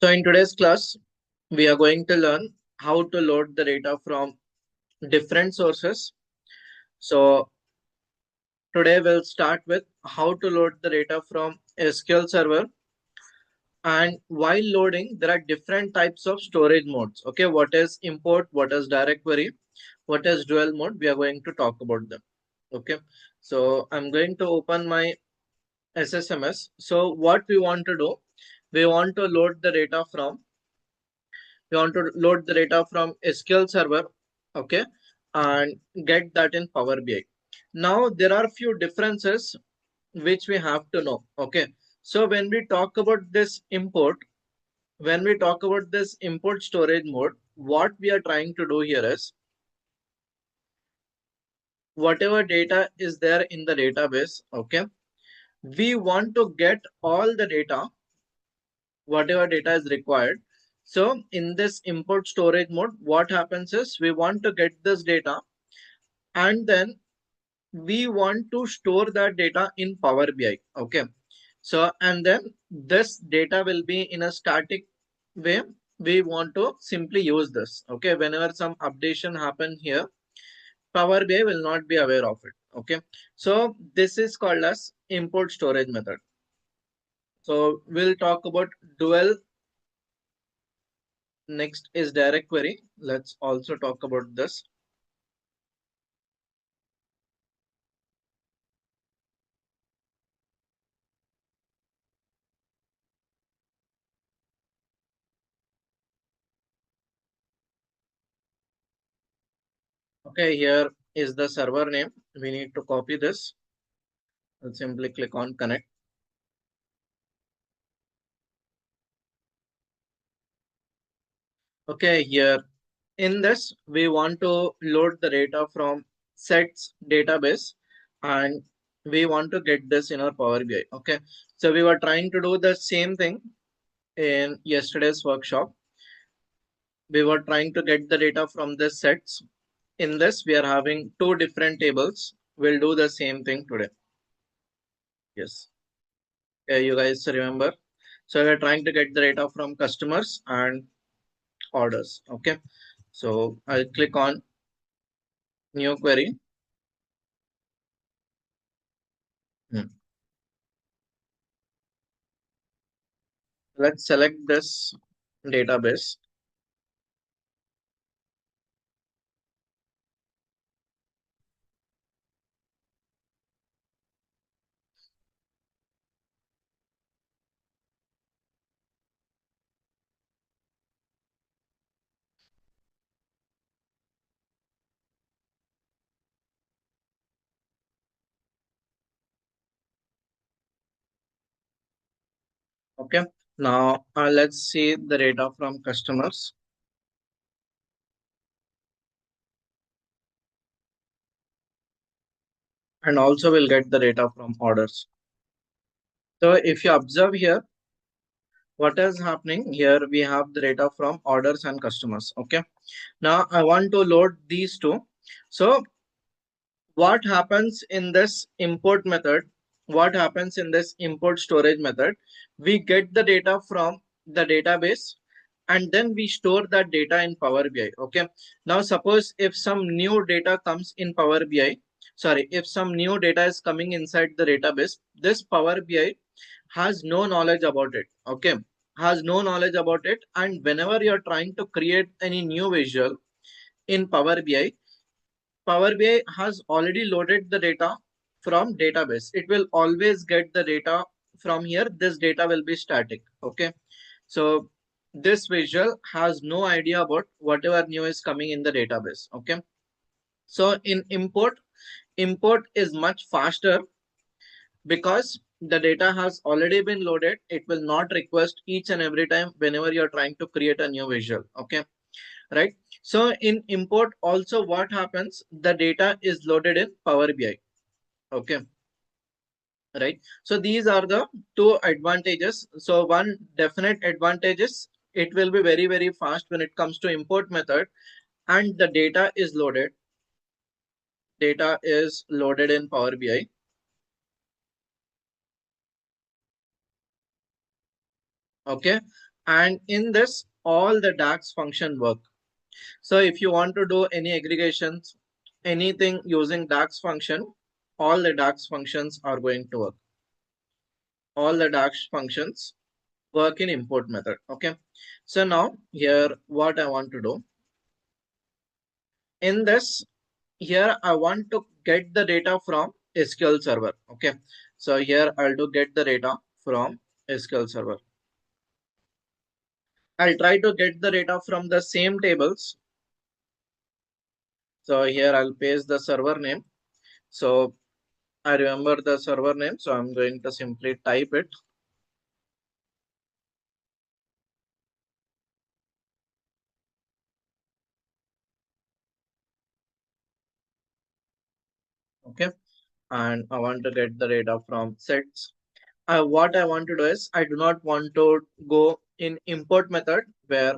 So in today's class, we are going to learn how to load the data from different sources. So today we'll start with how to load the data from SQL Server. And while loading, there are different types of storage modes. Okay, what is import, what is direct query, what is dual mode? We are going to talk about them. Okay, so I'm going to open my SSMS. So what we want to do, we want to load the data from SQL Server, okay, and get that in Power BI. Now there are few differences which we have to know. Okay, so when we talk about this import storage mode, what we are trying to do here is whatever data is there in the database, okay, we want to get all the data, whatever data is required. So in this import storage mode, what happens is we want to get this data and then we want to store that data in Power BI. Okay. So, and then this data will be in a static way. We want to simply use this. Okay. Whenever some updation happen here, Power BI will not be aware of it. Okay. So this is called as import storage method. So we'll talk about dual. Next is direct query. Let's also talk about this. Okay, here is the server name. We need to copy this. I'll simply click on connect. Okay, here in this, we want to load the data from sets database and we want to get this in our Power BI. Okay, so we were trying to do the same thing in yesterday's workshop. We were trying to get the data from the sets. In this, we are having two different tables. We'll do the same thing today. Yes, you guys remember. So we're trying to get the data from customers and orders. Okay, so I'll click on new query. Hmm. Let's select this database. Okay, now let's see the data from customers and also we'll get the data from orders. So if you observe here, what is happening here, we have the data from orders and customers. Okay, now I want to load these two. So what happens in this import method, what happens in this import storage method, we get the data from the database and then we store that data in Power BI. Okay, now suppose if some new data comes in Power BI, sorry, if some new data is coming inside the database, this Power BI has no knowledge about it. Okay, has no knowledge about it, and whenever you're trying to create any new visual in Power BI, Power BI has already loaded the data from database. It will always get the data from here. This data will be static. Okay. So this visual has no idea about whatever new is coming in the database. Okay. So in import is much faster because the data has already been loaded. It will not request each and every time whenever you're trying to create a new visual. Okay, right? So in import also what happens, the data is loaded in Power BI. Okay, right? So these are the two advantages. So one definite advantage is it will be very fast when it comes to import method, and the data is loaded in Power BI. Okay, And in this, all the DAX function work. So if you want to do any aggregations, anything using DAX function, all the DAX functions are going to work. All the DAX functions work in import method. Okay. So now here, what I want to do in this, here I want to get the data from SQL server. Okay. So here I'll do get the data from SQL server. I'll try to get the data from the same tables. So here I'll paste the server name. So I remember the server name. So I'm going to simply type it. Okay. And I want to get the data from sets. What I want to do is I do not want to go in import method where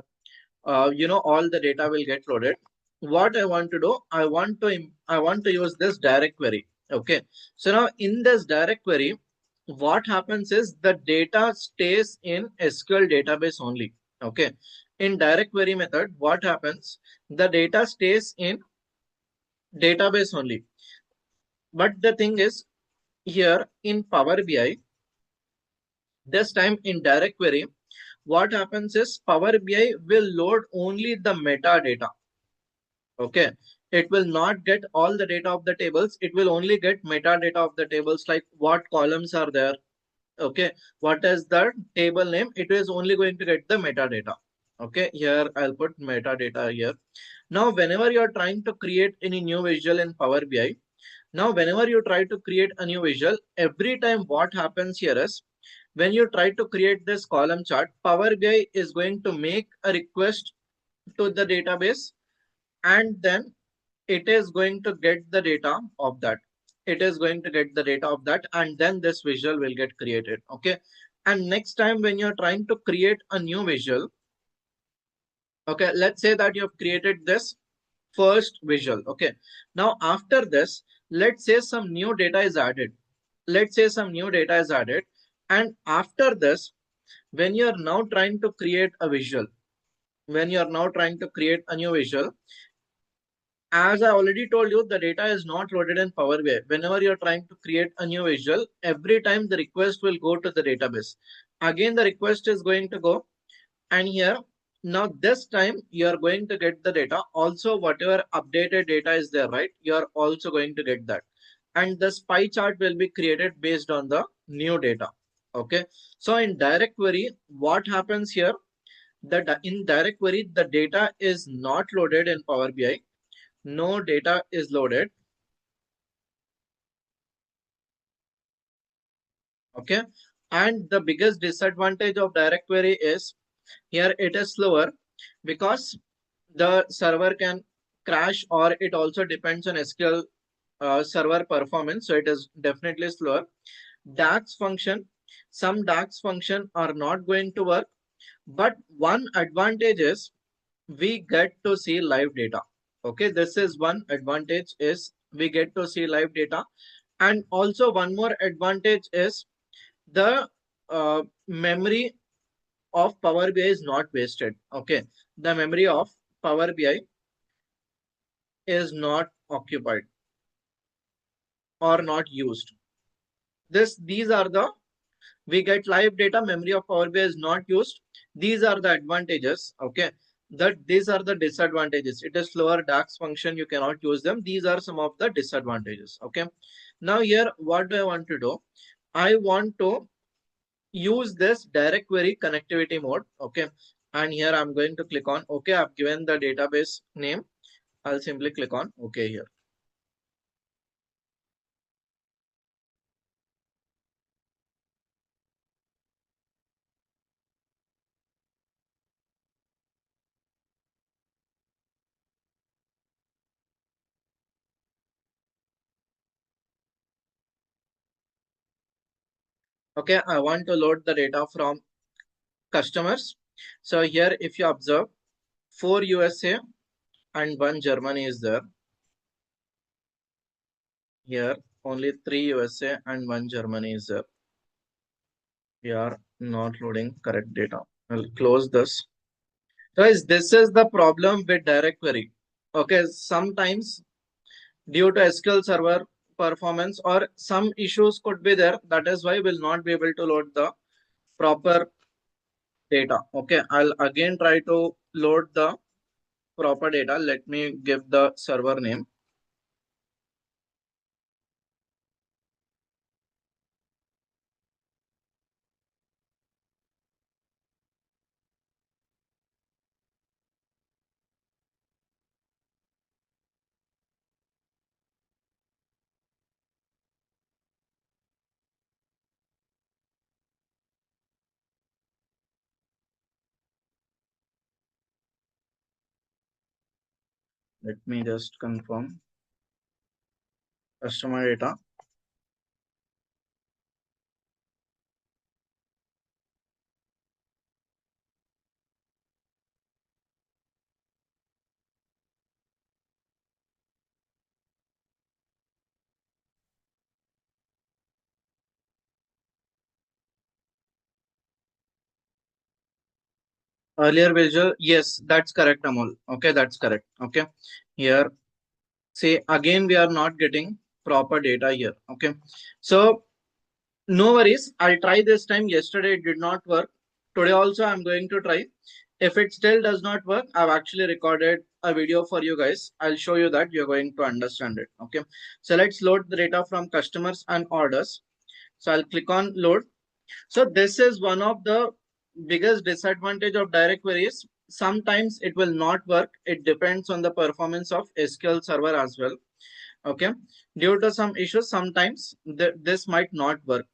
all the data will get loaded. What I want to do, I want to use this direct query. Okay. So now in this direct query, what happens is the data stays in SQL database only. Okay. In direct query method, what happens? The data stays in database only. But the thing is here in Power BI, this time in direct query, what happens is Power BI will load only the metadata. Okay. It will not get all the data of the tables. It will only get metadata of the tables, like what columns are there. Okay. What is the table name? It is only going to get the metadata. Okay. Here I'll put metadata here. Now, whenever you're trying to create any new visual in Power BI, now whenever you try to create a new visual, every time what happens here is when you try to create this column chart, Power BI is going to make a request to the database, and then it is going to get the data of that. It is going to get the data of that, and then this visual will get created. Okay. And next time when you're trying to create a new visual, okay, let's say that you've created this first visual. Okay. Now after this, let's say some new data is added. Let's say some new data is added. And after this, when you're now trying to create a visual, when you're now trying to create a new visual, as I already told you, the data is not loaded in Power BI. Whenever you're trying to create a new visual, every time the request will go to the database. Again, the request is going to go, and here, now this time you're going to get the data. Also, whatever updated data is there, right? You're also going to get that. And this pie chart will be created based on the new data. Okay. So in direct query, what happens here? That in direct query, the data is not loaded in Power BI. No data is loaded. Okay. And the biggest disadvantage of direct query is here it is slower because the server can crash, or it also depends on SQL server performance. So it is definitely slower. DAX function, some DAX function are not going to work. But one advantage is we get to see live data. Okay, this is one advantage is we get to see live data. And also one more advantage is the memory of Power BI is not wasted. Okay, the memory of Power BI is not occupied or not used. These are the, we get live data, memory of Power BI is not used. These are the advantages. Okay, that these are the disadvantages. It is slower DAX function, you cannot use them. These are some of the disadvantages. Okay, now here what do I want to do? I want to use this direct query connectivity mode. Okay, and here I'm going to click on okay. I've given the database name. I'll simply click on okay here. Okay, I want to load the data from customers. So here if you observe, 4 USA and 1 Germany is there. Here only 3 USA and 1 Germany is there. We are not loading correct data. I'll close this. Guys, this is the problem with direct query. Okay, sometimes due to SQL Server performance or some issues could be there. That is why we'll not be able to load the proper data. Okay, I'll again try to load the proper data. Let me give the server name. Let me just confirm customer data. Earlier visual, yes, that's correct, Amol. Okay, that's correct. Okay, here, say again, we are not getting proper data here. Okay, so no worries. I'll try this time. Yesterday it did not work. Today also I'm going to try. If it still does not work, I've actually recorded a video for you guys. I'll show you that you're going to understand it. Okay, so let's load the data from customers and orders. So I'll click on load. So this is one of the biggest disadvantage of direct queries. Sometimes it will not work. It depends on the performance of SQL Server as well. Okay. Due to some issues, sometimes this might not work.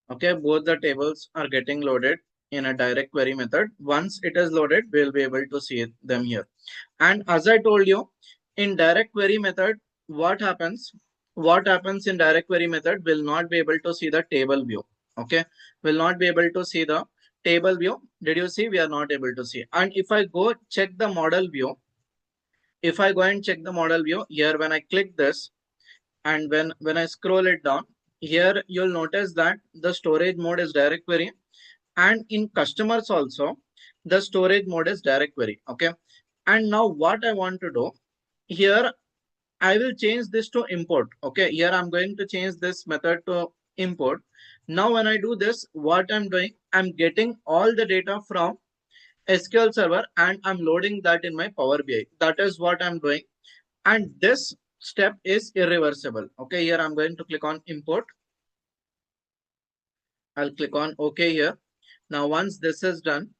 Okay. Both the tables are getting loaded in a direct query method. Once it is loaded, we'll be able to see them here. And as I told you, in direct query method, what happens? What happens in direct query method will not be able to see the table view. Okay, will not be able to see the table view. Did you see? We are not able to see. And if I go check the model view, if I go and check the model view here, when I click this and when I scroll it down, here you'll notice that the storage mode is direct query, and in customers also the storage mode is direct query. Okay, and now what I want to do here, I will change this to import. Okay, here I'm going to change this method to import. Now when I do this, what I'm doing, I'm getting all the data from SQL Server and I'm loading that in my Power BI. That is what I'm doing, and this step is irreversible. Okay, here I'm going to click on import. I'll click on OK here. Now once this is done,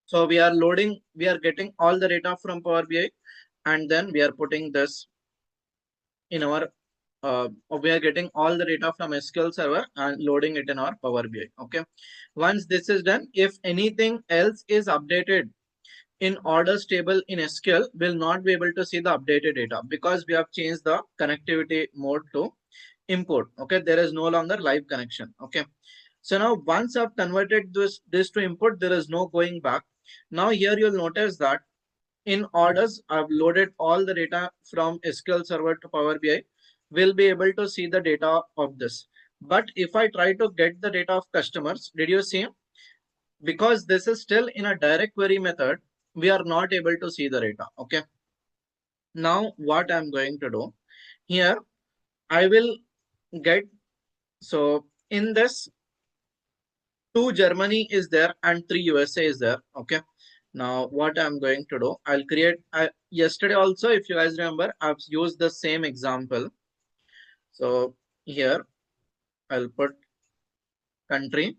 so we are loading, we are getting all the data from Power BI, and then we are putting this in our we are getting all the data from SQL Server and loading it in our Power BI. Okay. Once this is done, if anything else is updated in orders table in SQL, will not be able to see the updated data because we have changed the connectivity mode to import. Okay. There is no longer live connection. Okay. So now once I've converted this to import, there is no going back. Now here you'll notice that in orders, I've loaded all the data from SQL Server to Power BI. We'll be able to see the data of this. But if I try to get the data of customers, did you see? Because this is still in a direct query method, we are not able to see the data. Okay. Now what I'm going to do here, I will get, so in this, 2 Germany is there and 3 USA is there. Okay. Now what I'm going to do, I'll create, yesterday also, if you guys remember, I've used the same example. So here I'll put country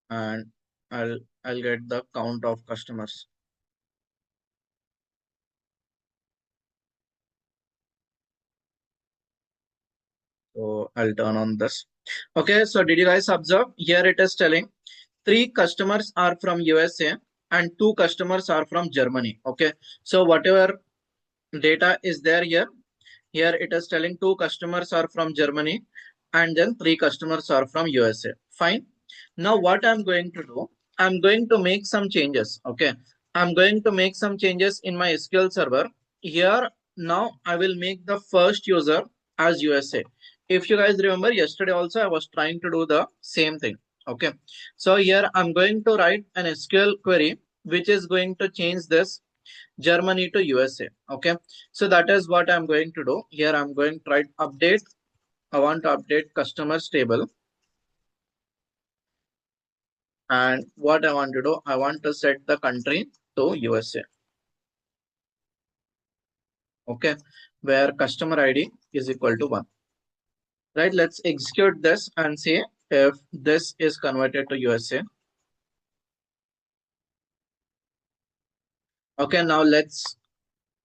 and I'll get the count of customers. So I'll turn on this. Okay, so did you guys observe? Here it is telling three customers are from USA and two customers are from Germany. Okay, so whatever data is there here, here it is telling two customers are from Germany and then three customers are from USA. Fine. Now what I'm going to do, I'm going to make some changes. Okay, I'm going to make some changes in my SQL server. Here now I will make the first user as USA. If you guys remember yesterday also I was trying to do the same thing. Okay, so here I'm going to write an SQL query which is going to change this Germany to USA. Okay, so that is what I'm going to do. Here I'm going to write update. I want to update customers table. And what I want to do, I want to set the country to USA. Okay, where customer ID is equal to 1. Right, let's execute this and see if this is converted to USA. Okay, now let's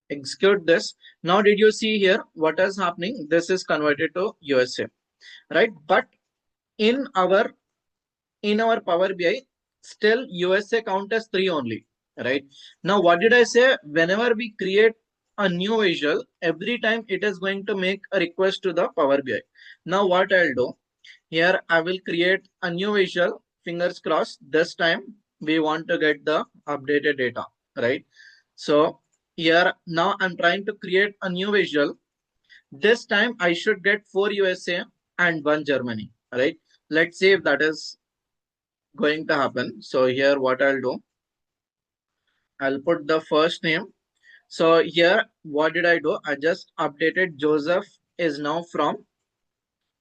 execute this. Now, did you see here what is happening? This is converted to USA, right? But in our Power BI, still USA count as 3 only, right? Now, what did I say? Whenever we create a new visual, every time it is going to make a request to the Power BI. Now, what I'll do here, I will create a new visual. Fingers crossed. This time we want to get the updated data, right? So here now I'm trying to create a new visual. This time I should get 4 USA and 1 Germany, right? Let's see if that is going to happen. So here what I'll do, I'll put the first name. So here what did I do? I just updated Joseph is now from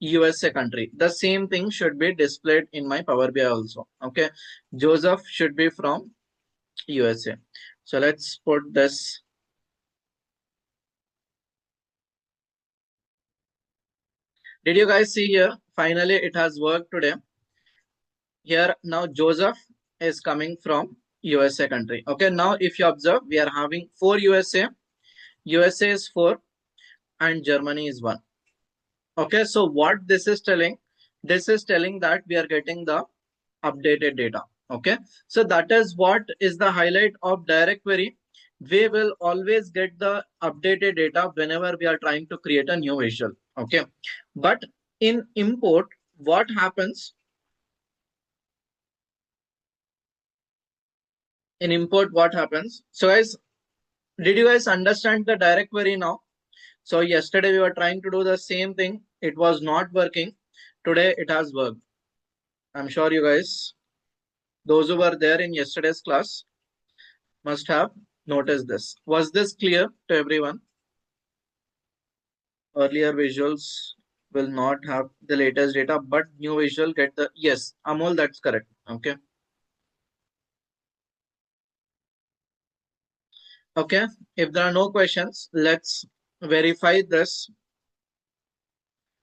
USA country. The same thing should be displayed in my Power BI also. Okay, Joseph should be from USA. So let's put this. Did you guys see here? Finally, it has worked today. Here now Joseph is coming from USA country. Okay, now if you observe, we are having 4 USA. USA is 4 and Germany is 1. Okay, so what this is telling? This is telling that we are getting the updated data. Okay, so that is what is the highlight of direct query. We will always get the updated data whenever we are trying to create a new visual. Okay, but in import, what happens? In import, what happens? So guys, did you guys understand the direct query now? So yesterday we were trying to do the same thing. It was not working. Today it has worked. I'm sure you guys, those who were there in yesterday's class, must have noticed this. Was this clear to everyone? Earlier visuals will not have the latest data, but new visual get the, yes, Amol, that's correct. Okay. Okay. If there are no questions, let's verify this.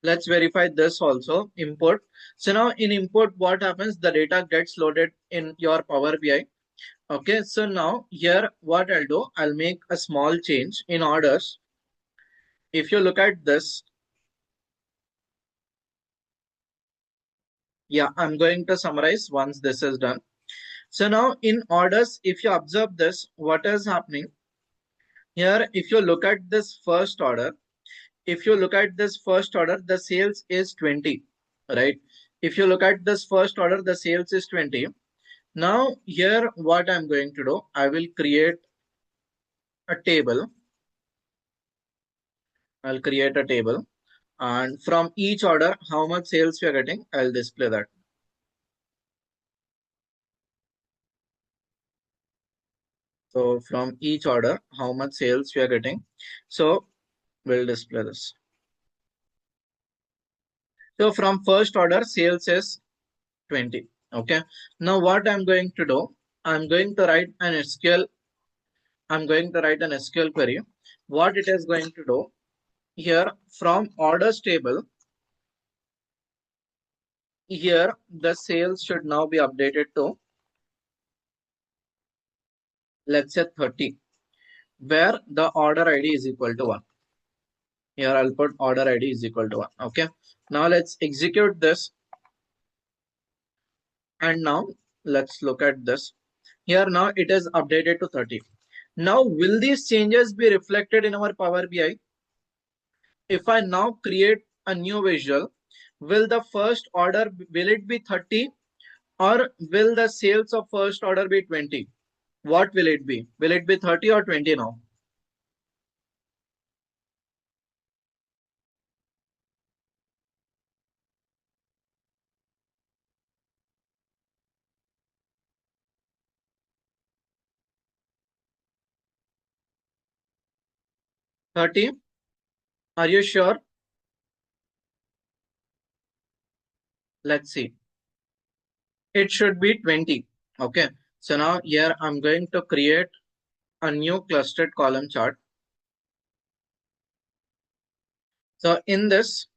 Let's verify this also. Import. So now in import, what happens? The data gets loaded in your Power BI. Okay. So now here, what I'll do, I'll make a small change in orders. If you look at this, yeah, I'm going to summarize once this is done. So now in orders, if you observe this, what is happening here? If you look at this first order, if you look at this first order, the sales is 20, right? If you look at this first order, the sales is 20. Now here, what I'm going to do, I will create a table. I'll create a table, and from each order, how much sales we are getting, I'll display that. So from each order, how much sales we are getting. So we'll display this. So from first order, sales is 20. Okay. Now what I'm going to do, I'm going to write an SQL. I'm going to write an SQL query. What it is going to do here from orders table, here the sales should now be updated to, let's say 30, where the order ID is equal to 1. Here I'll put order ID is equal to 1. Okay. Now let's execute this. And now let's look at this. Here now it is updated to 30. Now will these changes be reflected in our Power BI? If I now create a new visual, will the first order, will it be 30 or will the sales of first order be 20? What will it be? Will it be 30 or 20 now? 30? Are you sure? Let's see. It should be 20. Okay. So now here I'm going to create a new clustered column chart. So in this,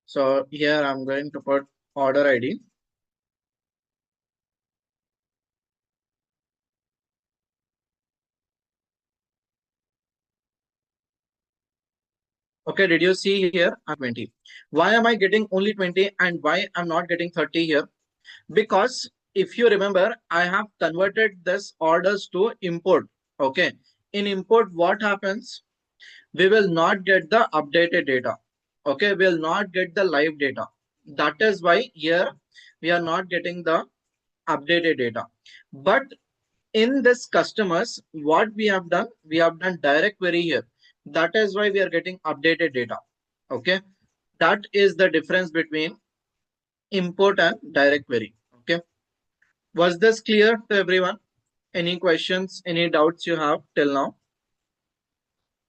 so here I'm going to put order ID. Okay, did you see here? I'm 20. Why am I getting only 20 and why I'm not getting 30 here? Because if you remember, I have converted this orders to import. Okay. In import, what happens? We will not get the updated data. Okay, we will not get the live data. That is why here we are not getting the updated data. But in this customers, what we have done direct query here. That is why we are getting updated data. Okay, that is the difference between import and direct query. Okay, was this clear to everyone? Any questions, any doubts you have till now?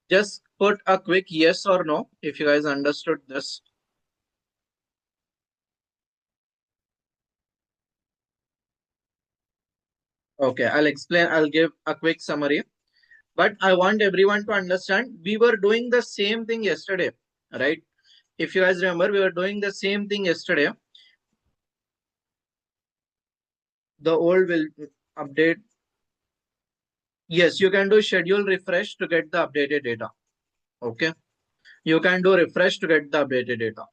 Just put a quick yes or no if you guys understood this. Okay, I'll explain. I'll give a quick summary. But I want everyone to understand we were doing the same thing yesterday, right? If you guys remember, we were doing the same thing yesterday. The old will update. Yes, you can do schedule refresh to get the updated data. Okay. You can do refresh to get the updated data.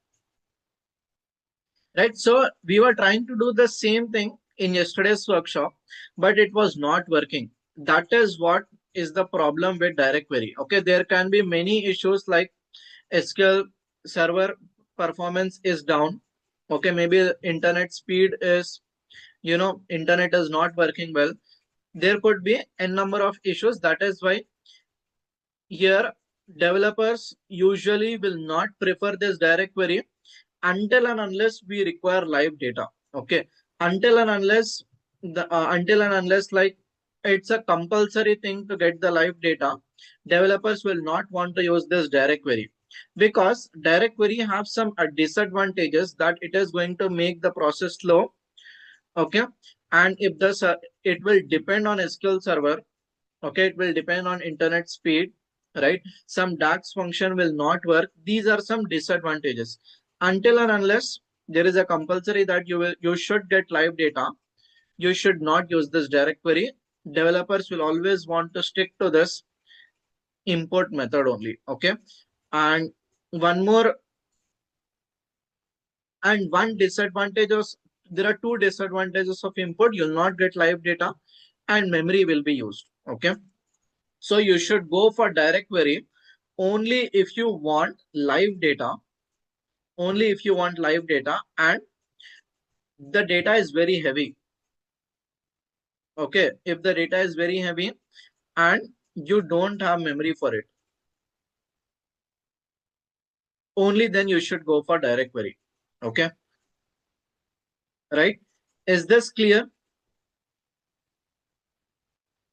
Right. So we were trying to do the same thing in yesterday's workshop, but it was not working. That is what is the problem with direct query. Okay. There can be many issues like SQL server performance is down. Okay. Maybe internet speed is, internet is not working well. There could be a number of issues. That is why here developers usually will not prefer this direct query until and unless we require live data. Okay, until and unless like it's a compulsory thing to get the live data, developers will not want to use this direct query because direct query have some disadvantages that it is going to make the process slow. Okay, and if it will depend on SQL server. Okay, it will depend on internet speed, right? Some DAX function will not work. These are some disadvantages. Until and unless there is a compulsory that you should get live data, you should not use this direct query. Developers will always want to stick to this import method only. Okay, and one more and one disadvantage of there are two disadvantages of import. You'll not get live data, and memory will be used. Okay. So you should go for direct query only if you want live data, only if you want live data and the data is very heavy. Okay, if the data is very heavy and you don't have memory for it, only then you should go for direct query. Okay, right? Is this clear?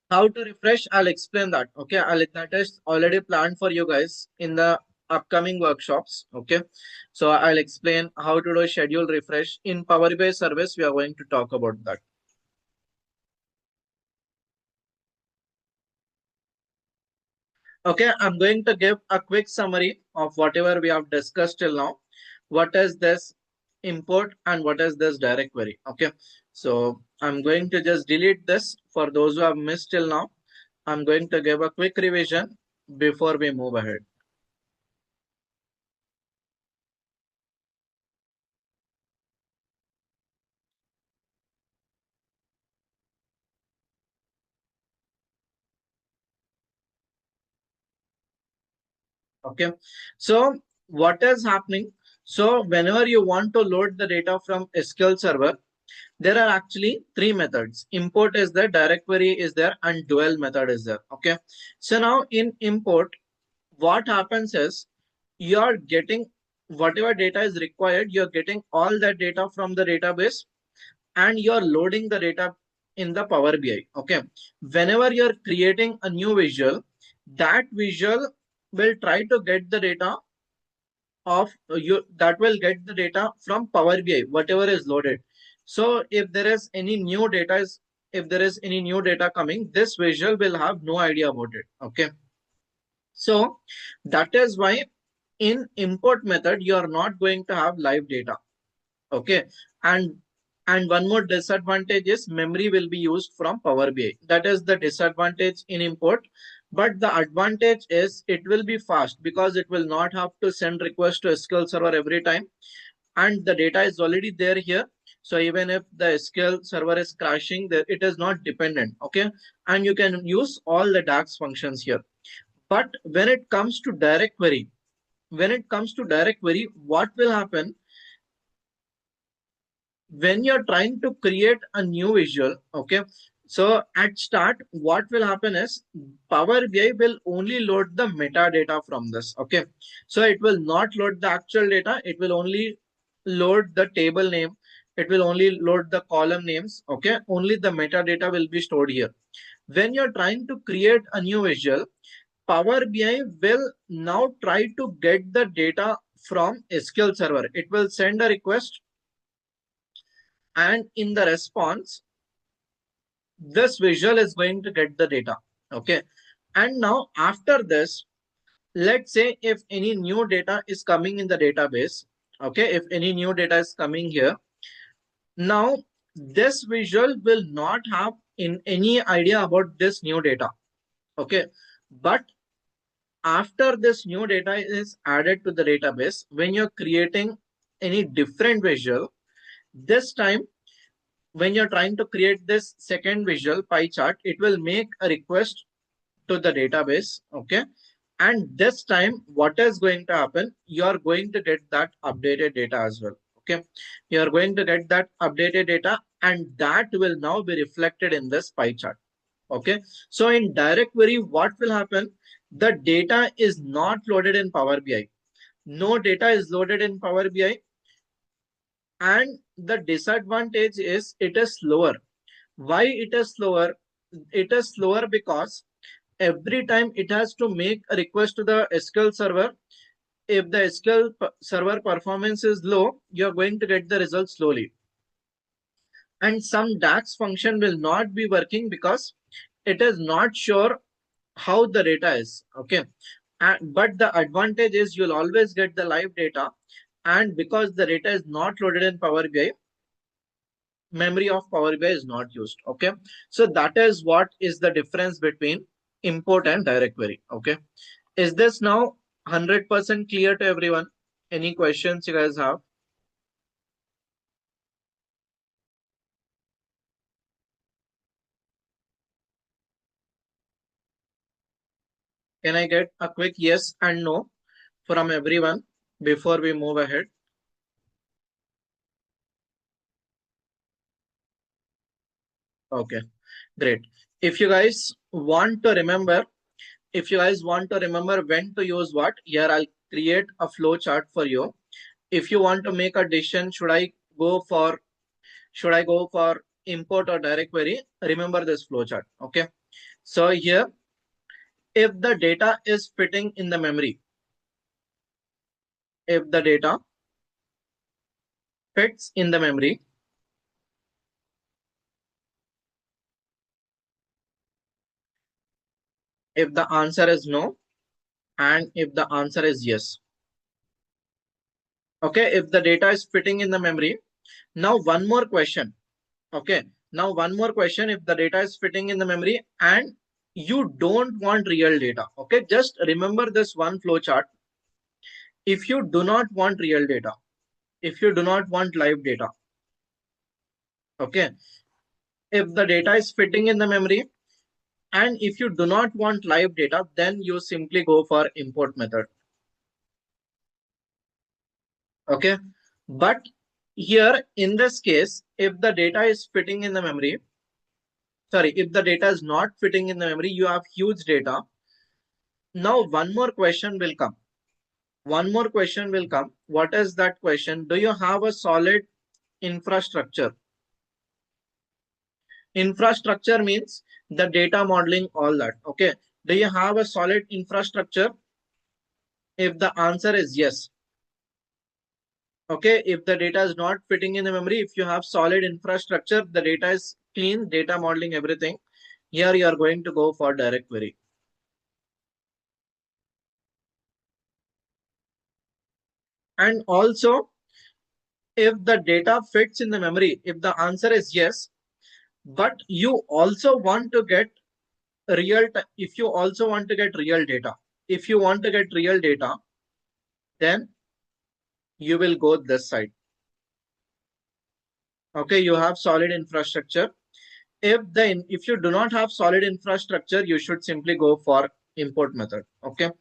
How to refresh? I'll explain that. Okay, that is already planned for you guys in the upcoming workshops. Okay, so I'll explain how to do schedule refresh in Power BI service. We are going to talk about that. Okay, I'm going to give a quick summary of whatever we have discussed till now. What is this import and what is this direct query? Okay, so I'm going to just delete this for those who have missed till now. I'm going to give a quick revision before we move ahead. Okay. So what is happening? So whenever you want to load the data from SQL Server, there are actually three methods. Import is there, direct query is there, and dual method is there. Okay. So now in import, what happens is you're getting whatever data is required, you're getting all that data from the database and you're loading the data in the Power BI. Okay. Whenever you're creating a new visual, that visual will try to get the data of you that will get the data from Power BI, whatever is loaded. So if there is any new data is if there is any new data coming, this visual will have no idea about it. Okay. So that is why in import method, you are not going to have live data. Okay. And one more disadvantage is memory will be used from Power BI. That is the disadvantage in import. But the advantage is it will be fast because it will not have to send request to SQL Server every time. And the data is already there here. So even if the SQL Server is crashing, there it is not dependent. Okay. And you can use all the DAX functions here. But when it comes to direct query, what will happen when you're trying to create a new visual? Okay. So at start, what will happen is Power BI will only load the metadata from this. Okay. So it will not load the actual data. It will only load the table name. It will only load the column names. Okay. Only the metadata will be stored here. When you're trying to create a new visual, Power BI will now try to get the data from SQL Server. It will send a request, and in the response, this visual is going to get the data. Okay. And now after this, let's say if any new data is coming in the database, okay, if any new data is coming here, now this visual will not have in any idea about this new data. Okay. But after this new data is added to the database, when you're creating any different visual, this time when you're trying to create this second visual pie chart, it will make a request to the database. Okay. And this time, what is going to happen? You're going to get that updated data as well. Okay. You're going to get that updated data, and that will now be reflected in this pie chart. Okay. So in direct query, what will happen? The data is not loaded in Power BI. No data is loaded in Power BI. And the disadvantage is it is slower. Why it is slower? It is slower because every time it has to make a request to the SQL server. If the SQL server performance is low, you're going to get the results slowly. And some DAX function will not be working because it is not sure how the data is. Okay. But the advantage is you'll always get the live data. And because the data is not loaded in Power BI, memory of Power BI is not used. Okay. So that is what is the difference between import and direct query. Okay. Is this now 100% clear to everyone? Any questions you guys have? Can I get a quick yes and no from everyone before we move ahead? Okay, great. If you guys want to remember, when to use what, here I'll create a flow chart for you. If you want to make a decision, go for should I go for import or direct query? Remember this flow chart. Okay. So here, if the data is fitting in the memory, if the data fits in the memory, if the answer is no, and if the answer is yes. Okay, if the data is fitting in the memory. Now one more question. Okay, now one more question. If the data is fitting in the memory and you don't want real data, okay, just remember this one flow chart. If you do not want real data, if you do not want live data, okay, if the data is fitting in the memory and if you do not want live data, then you simply go for import method. Okay, but here in this case, if the data is fitting in the memory, sorry, if the data is not fitting in the memory, you have huge data. Now one more question will come. One more question will come. What is that question? Do you have a solid infrastructure? Infrastructure means the data modeling, all that. Okay. Do you have a solid infrastructure? If the answer is yes. Okay. If the data is not fitting in the memory, if you have solid infrastructure, the data is clean, data modeling, everything. Here you are going to go for direct query. And also, if the data fits in the memory, if the answer is yes, but you also want to get if you also want to get real data, if you want to get real data, then you will go this side. Okay, you have solid infrastructure. If you do not have solid infrastructure, you should simply go for import method. Okay,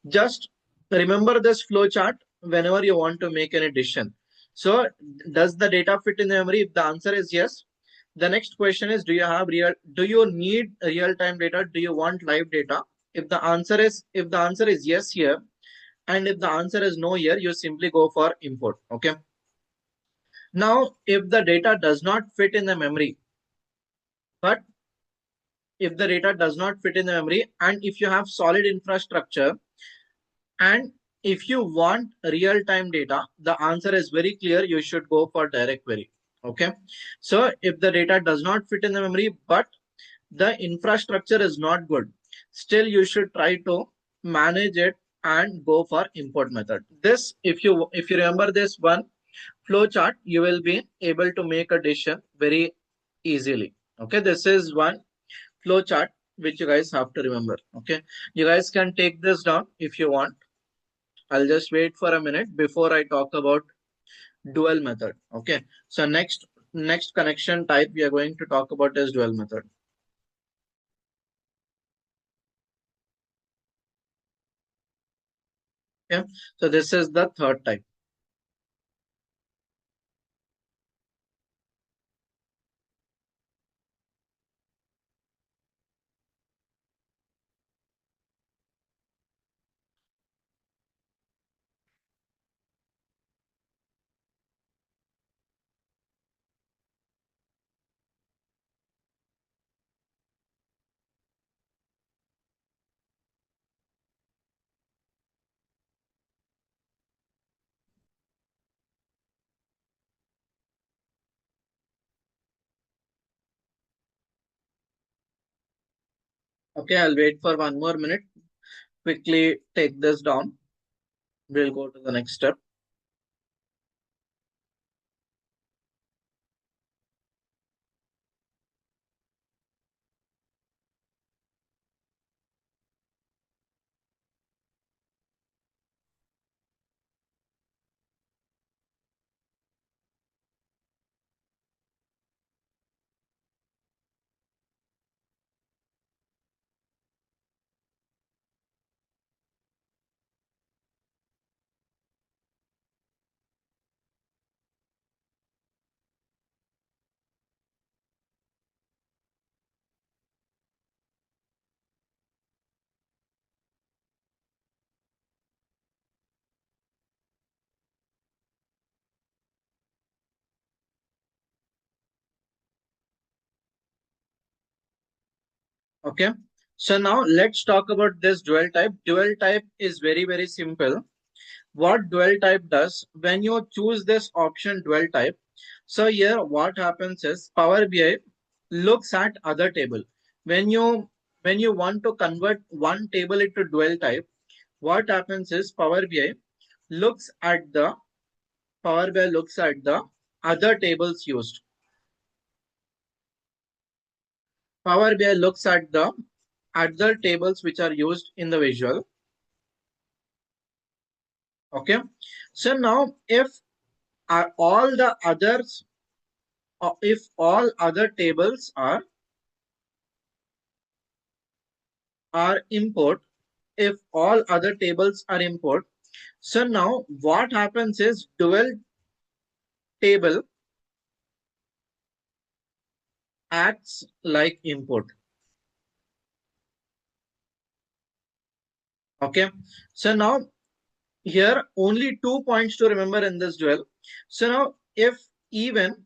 just remember this flow chart whenever you want to make an decision. So does the data fit in the memory? If the answer is yes, the next question is, do you need real time data? Do you want live data? If the answer is yes here, and if the answer is no here, you simply go for import. Okay, now if the data does not fit in the memory, but if the data does not fit in the memory, and if you have solid infrastructure, and if you want real time data, the answer is very clear. You should go for direct query. Okay. So if the data does not fit in the memory, but the infrastructure is not good, still you should try to manage it and go for import method. This, if you remember this one flow chart, you will be able to make a decision very easily. Okay. This is one flow chart which you guys have to remember. Okay. You guys can take this down if you want. I'll just wait for a minute before I talk about dual method. Okay. So next connection type we are going to talk about is dual method. Okay. So this is the third type. Okay. I'll wait for one more minute. Quickly take this down. We'll go to the next step. Okay. So now let's talk about this dual type. Dual type is very, very simple. What dual type does, when you choose this option dual type, so here what happens is Power BI looks at other table. When you want to convert one table into dual type, what happens is looks at the Power BI looks at the other tables used. Power BI looks at the other tables which are used in the visual. Okay. So now if all the others, if all other tables are import, if all other tables are import, So now what happens is dual table acts like import. Okay. So now here only 2 points to remember in this dual. So now if even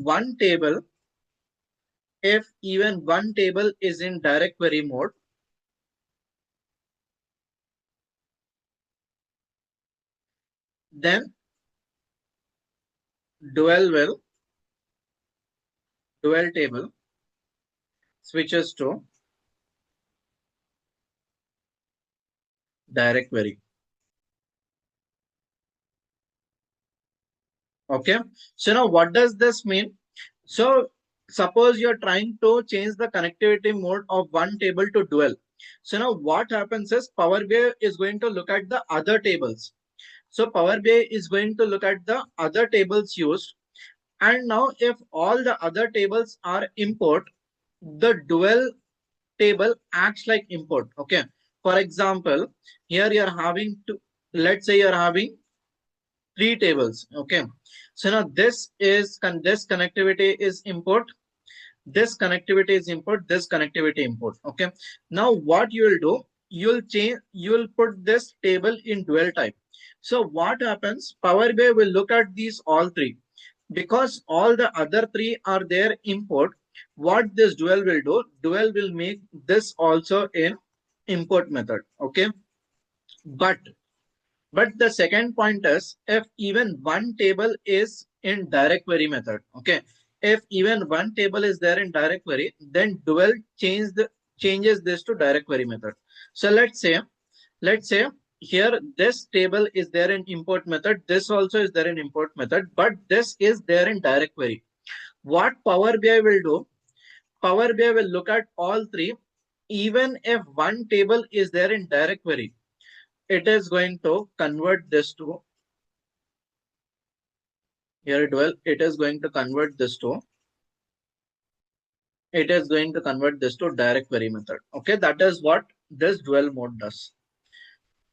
one table is in direct query mode, then dual table switches to direct query. Okay. So now what does this mean? So suppose you're trying to change the connectivity mode of one table to dual. So now what happens is Power BI is going to look at the other tables. So Power BI is going to look at the other tables used. And now if all the other tables are import, the dual table acts like import. Okay. For example, here you're having to, let's say you're having three tables. Okay. So now this connectivity is import, this connectivity is import, this connectivity import. Okay. Now what you will do, you will put this table in dual type. So what happens, Power BI will look at these all three because all the other three are there import. What this dual will do, dual will make this also in import method. Okay. but but the second point is if even one table is in direct query method. Okay. If even one table is there in direct query, then dual changes this to direct query method. So let's say here this table is there in import method. This also is there in import method, but this is there in direct query. What Power BI will do? Power BI will look at all three. Even if one table is there in direct query, it is going to convert this to here dual. It is going to convert this to direct query method. Okay, that is what this dual mode does.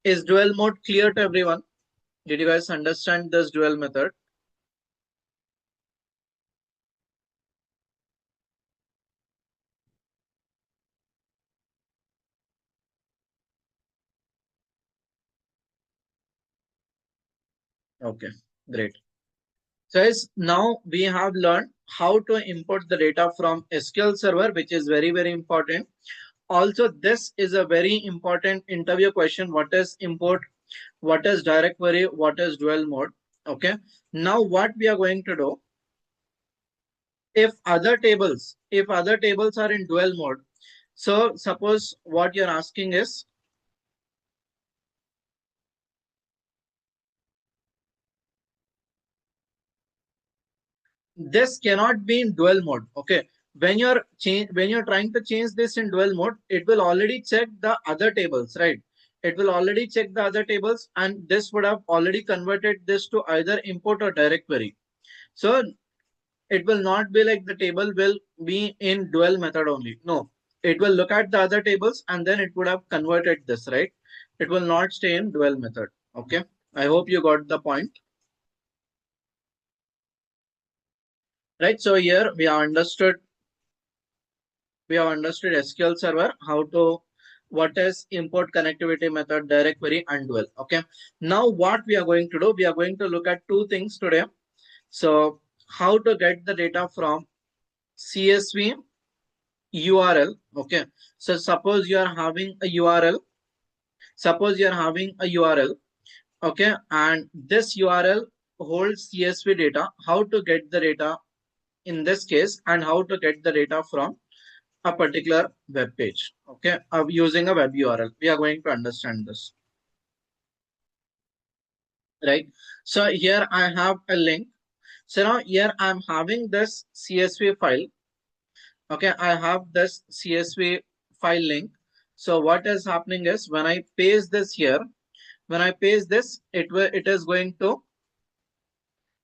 Is dual mode clear to everyone? Did you guys understand this dual method? Okay, great. So guys, now we have learned how to import the data from SQL Server, which is very, very important. Also, this is a very important interview question. What is import? What is direct query? What is dual mode? Okay. Now what we are going to do, if other tables are in dual mode, so suppose what you're asking is this cannot be in dual mode. Okay. When you're trying to change this in dual mode, it will already check the other tables, right? It will already check the other tables, and this would have already converted this to either import or direct query. So it will not be like the table will be in dual method only. No, it will look at the other tables and then it would have converted this, right? It will not stay in dual method. Okay. I hope you got the point. Right. So here we have understood SQL Server, how to what is import connectivity method, direct query, and dual. Okay. Now what we are going to do, we are going to look at two things today. So how to get the data from CSV URL. Okay. So suppose you are having a URL. Suppose you are having a URL. Okay. And this URL holds CSV data. How to get the data in this case, and how to get the data from a particular web page. Okay. Using a web URL. We are going to understand this. Right. So here I have a link. So now here I'm having this CSV file. Okay, I have this CSV file link. So what is happening is when I paste this here, when I paste this, it is going to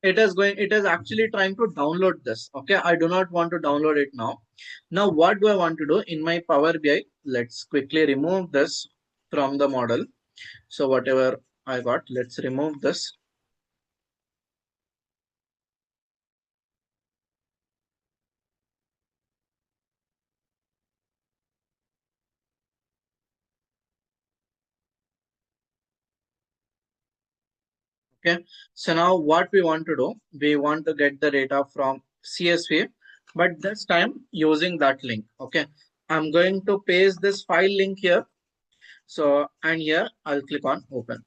it is actually trying to download this. Okay, I do not want to download it now. Now what do I want to do in my Power BI? Let's quickly remove this. from the model. So whatever I got, let's remove this. Okay. So now what we want to do, we want to get the data from CSV, but this time using that link. Okay. I'm going to paste this file link here. So, and here I'll click on open.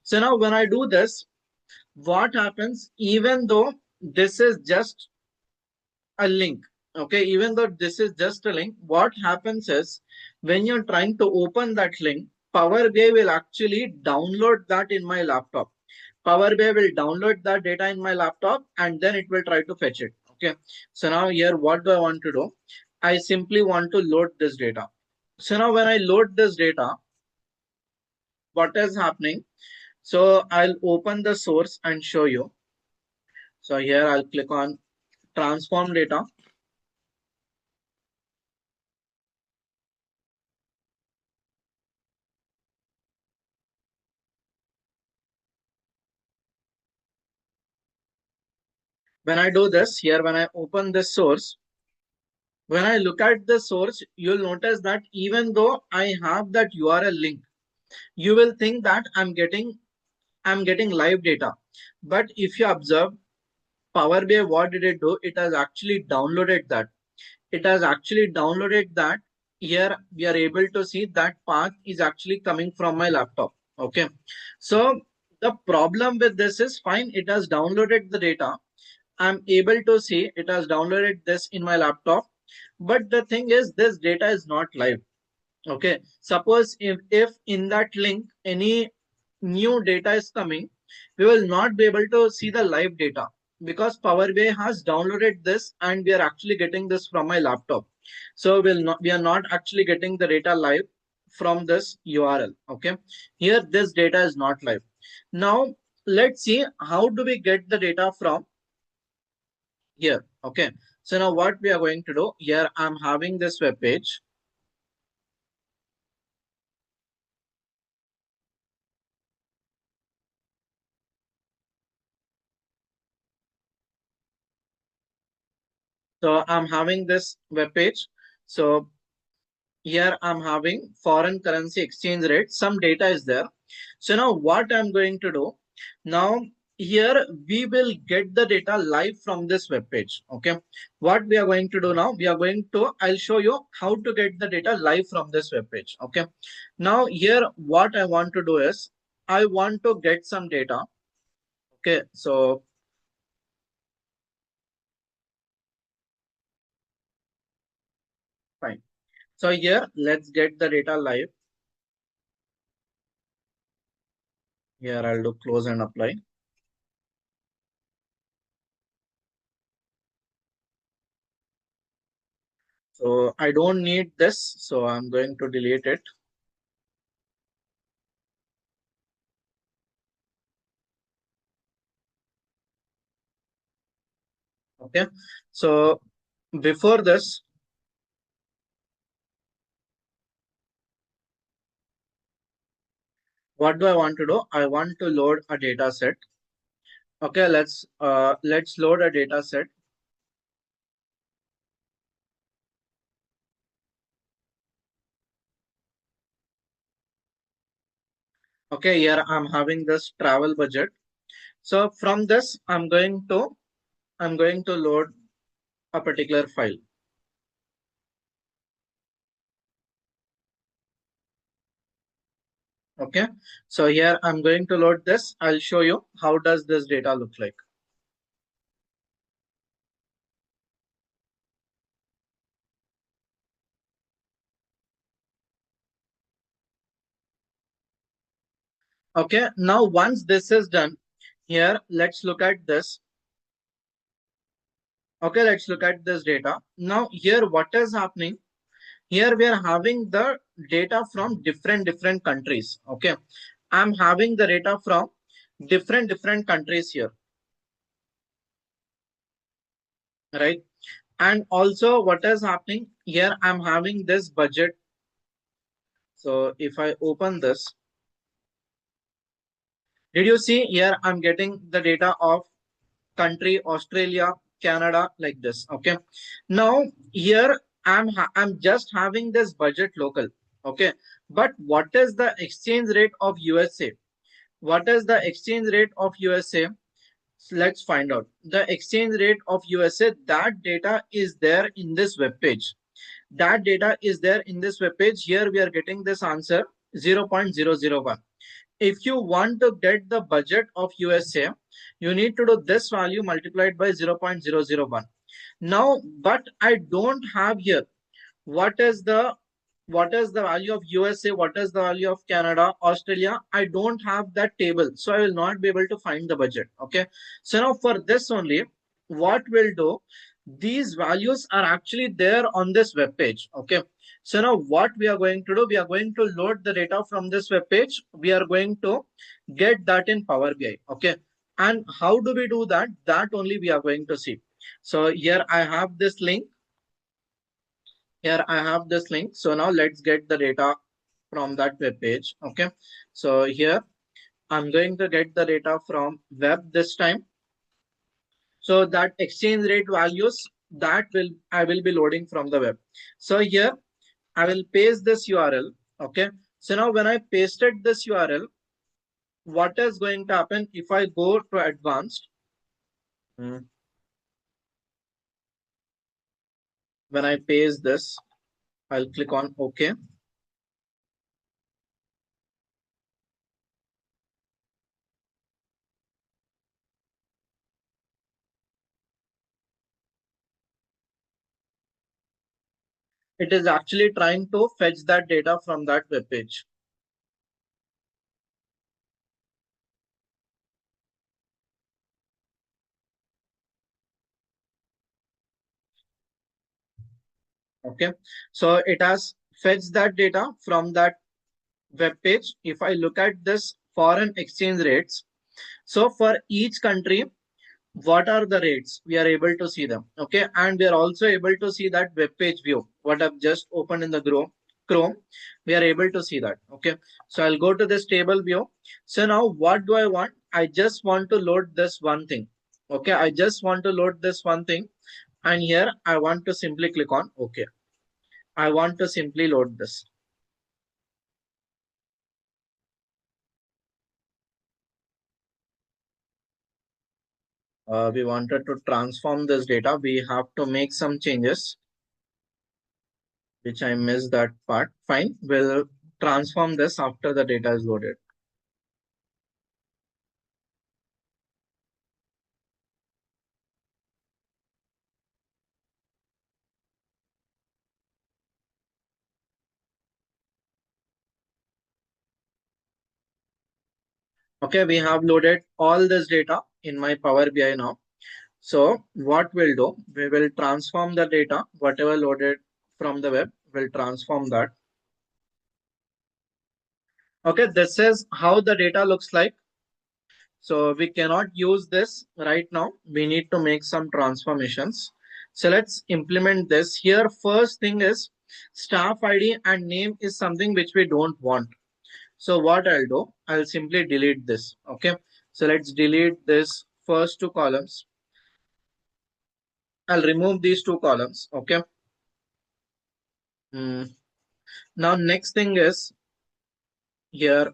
So now when I do this, what happens, even though this is just a link, okay, even though this is just a link, what happens is when you're trying to open that link, Power BI will actually download that in my laptop. Power BI will download that data in my laptop and then it will try to fetch it. Okay. So now here, what do I want to do? I simply want to load this data. So now when I load this data, what is happening? So I'll open the source and show you. So here I'll click on transform data. When I do this here, when I open this source, when I look at the source, you'll notice that even though I have that URL link, you will think that I'm getting live data. But if you observe Power BI, what did it do? It has actually downloaded that. It has actually downloaded that. Here we are able to see that path is actually coming from my laptop. Okay. So the problem with this is fine. It has downloaded the data. I'm able to see it has downloaded this in my laptop. But the thing is, this data is not live. Okay. Suppose if in that link any new data is coming, we will not be able to see the live data because Power BI has downloaded this and we are actually getting this from my laptop. So we are not actually getting the data live from this URL. Okay. Here this data is not live. Now let's see how do we get the data from here. Okay. So now what we are going to do here, I'm having this web page. So I'm having this web page. So here I'm having foreign currency exchange rate. Some data is there. So now what I'm going to do now, here we will get the data live from this web page. Okay. What we are going to do now, we are going to, I'll show you how to get the data live from this web page. Okay. Now here, what I want to do is I want to get some data. Okay. So fine. So here, let's get the data live. Here I'll do close and apply. So I don't need this. So I'm going to delete it. Okay. So before this, what do I want to do? I want to load a data set. Okay, let's load a data set. Okay, here I'm having this travel budget. So from this, I'm going to load a particular file. Okay, so here I'm going to load this. I'll show you how does this data look like. Okay, now once this is done, here let's look at this. Okay, let's look at this data. Now here what is happening? Here we are having the data from different countries. Okay, I'm having the data from different countries here, right? And also what is happening here, I'm having this budget So if I open this, did you see here I'm getting the data of country Australia, Canada, like this. Okay. Now here I'm just having this budget local. Okay. But what is the exchange rate of USA? What is the exchange rate of USA? Let's find out. The exchange rate of USA, that data is there in this web page. That data is there in this web page. Here we are getting this answer 0.001. If you want to get the budget of USA, you need to do this value multiplied by 0.001. Now, but I don't have here what is the value of USA, what is the value of Canada, Australia. I don't have that table, so I will not be able to find the budget. Okay, so now for this only, what we'll do, these values are actually there on this web page. Okay, so now what we are going to do, we are going to load the data from this web page. We are going to get that in Power BI. Okay, and how do we do that? That only we are going to see. So here I have this link. Here I have this link. So now let's get the data from that web page. Okay. So here I'm going to get the data from web this time. So that exchange rate values, that will I will be loading from the web. So here I will paste this URL. Okay. So now when I pasted this URL, what is going to happen if I go to advanced? When I paste this, I'll click on OK. It is actually trying to fetch that data from that web page. Okay, so it has fetched that data from that web page. If I look at this foreign exchange rates, so for each country, what are the rates? We are able to see them. Okay, and we are also able to see that web page view. What I've just opened in the Chrome, we are able to see that. Okay, so I'll go to this table view. So now what do I want? I just want to load this one thing. Okay, I just want to load this one thing, and here I want to simply click on OK. I want to simply load this. We wanted to transform this data. We have to make some changes, which I missed that part. Fine. We'll transform this after the data is loaded. Okay, we have loaded all this data in my Power BI now. So what we'll do, we will transform the data, whatever loaded from the web, we'll transform that. Okay, this is how the data looks like. So we cannot use this right now. We need to make some transformations. So let's implement this here. First thing is staff ID and name is something which we don't want. So what I'll do, I'll simply delete this. Okay. So let's delete this first two columns. I'll remove these two columns. Okay. Now next thing is here.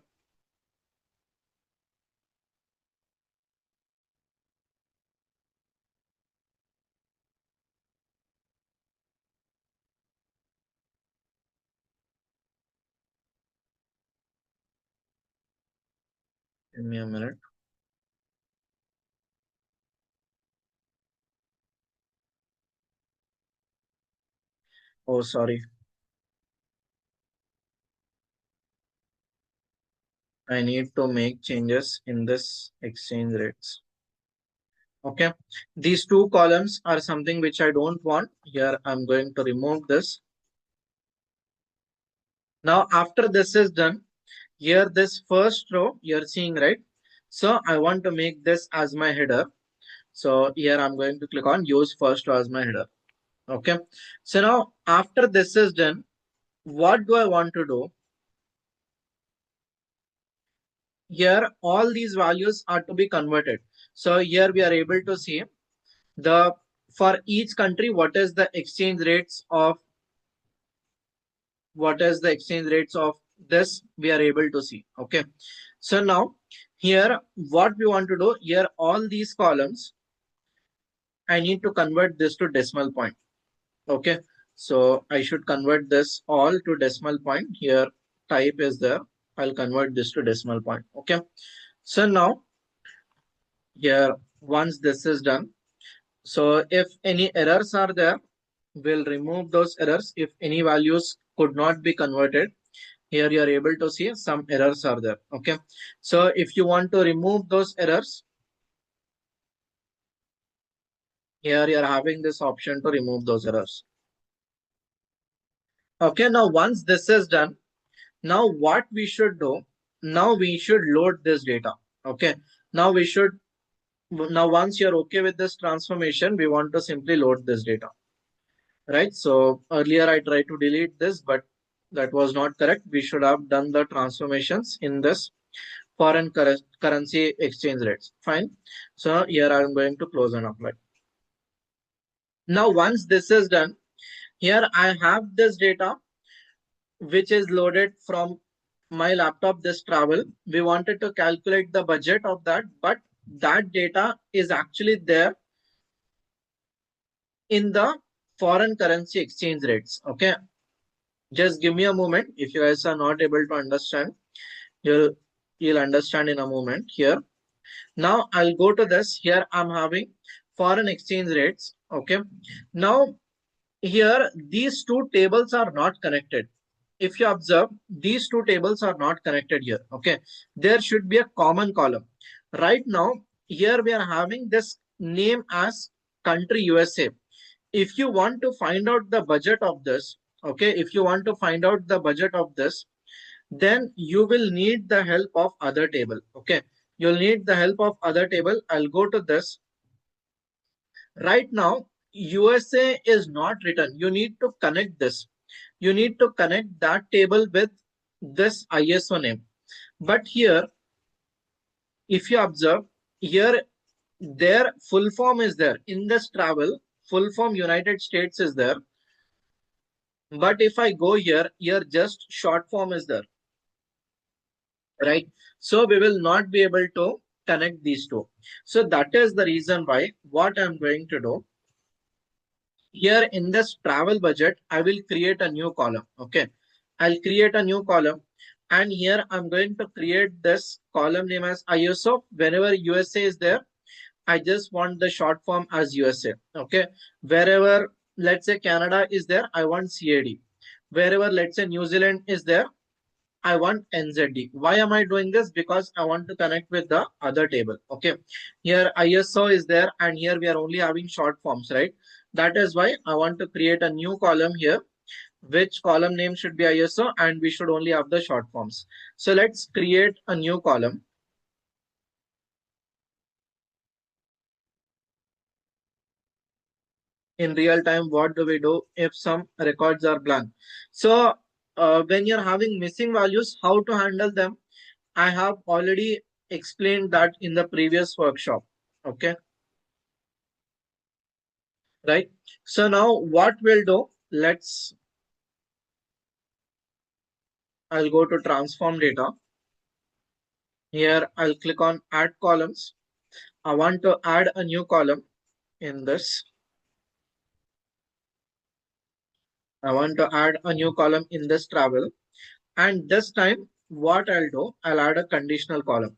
Give me a minute. Oh, sorry. I need to make changes in this exchange rates. Okay, these two columns are something which I don't want. Here I'm going to remove this. Now after this is done, here this first row you're seeing, right? So I want to make this as my header. So here I'm going to click on use first row as my header. Okay, so now after this is done, what do I want to do? here all these values are to be converted. So here we are able to see the for each country what is the exchange rates of this we are able to see. Okay, so now here what we want to do, here all these columns I need to convert this to decimal point. Okay, so I should convert this all to decimal point. Here type is there, I'll convert this to decimal point. Okay, so now here once this is done, so if any errors are there, we'll remove those errors. If any values could not be converted, here you are able to see some errors are there. Okay, so if you want to remove those errors, here you are having this option to remove those errors. Okay, now once this is done, now what we should do, now we should load this data. Okay, now we should, now once you're okay with this transformation, we want to simply load this data, right? So earlier I tried to delete this, but that was not correct. We should have done the transformations in this foreign currency exchange rates. Fine. So here I'm going to close and apply. Now once this is done, here I have this data which is loaded from my laptop, this travel. We wanted to calculate the budget of that, but that data is actually there in the foreign currency exchange rates. Okay, just give me a moment. If you guys are not able to understand, you'll understand in a moment. Here now I'll go to this. Here I'm having foreign exchange rates. Okay, now here these two tables are not connected. If you observe, these two tables are not connected here. Okay, there should be a common column. Right now here we are having this name as country USA. If you want to find out the budget of this, okay, if you want to find out the budget of this, then you will need the help of other table. Okay, you'll need the help of other table. I'll go to this. Right now USA is not written. You need to connect this. You need to connect that table with this ISO name. But here, if you observe, here their full form is there. In this travel, full form United States is there. But if I go here, here just short form is there, right? So we will not be able to connect these two. So that is the reason why what I'm going to do here in this travel budget, I will create a new column. Okay, I'll create a new column, and here I'm going to create this column name as ISO. Whenever USA is there, I just want the short form as USA. Okay, wherever let's say Canada is there, I want CAD. Wherever let's say New Zealand is there, I want NZD. Why am I doing this? Because I want to connect with the other table. Okay, here ISO is there, and here we are only having short forms, right? That is why I want to create a new column here, which column name should be ISO, and we should only have the short forms. So let's create a new column. In real time, what do we do if some records are blank? So when you're having missing values, how to handle them? I have already explained that in the previous workshop. Okay, right? So now what we'll do, I'll go to transform data. Here I'll click on add columns. I want to add a new column in this. I want to add a new column in this travel. And this time what I'll do, I'll add a conditional column.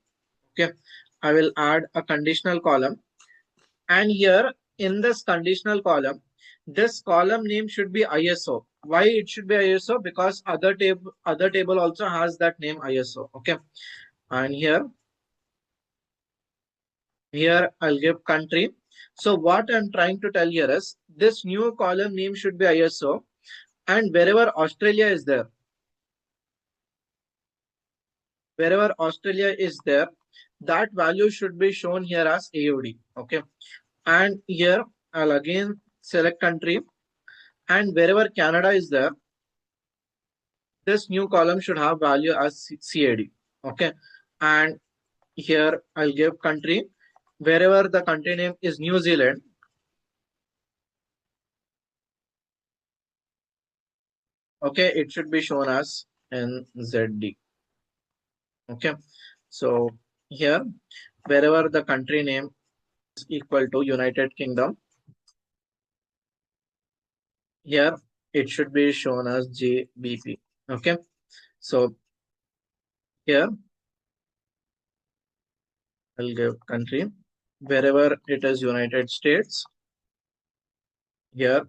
Okay, I will add a conditional column. And here in this conditional column, this column name should be ISO. Why it should be ISO? Because other table also has that name ISO. Okay, and here I'll give country. So what I'm trying to tell here is this new column name should be ISO, and wherever Australia is there, that value should be shown here as AUD. Okay, and here I'll again select country, and wherever Canada is there, this new column should have value as CAD. Okay, and here I'll give country. Wherever the country name is New Zealand, okay, it should be shown as NZD. Okay, so here wherever the country name is equal to United Kingdom, here it should be shown as GBP. Okay, so here I'll give country. Wherever it is United States, here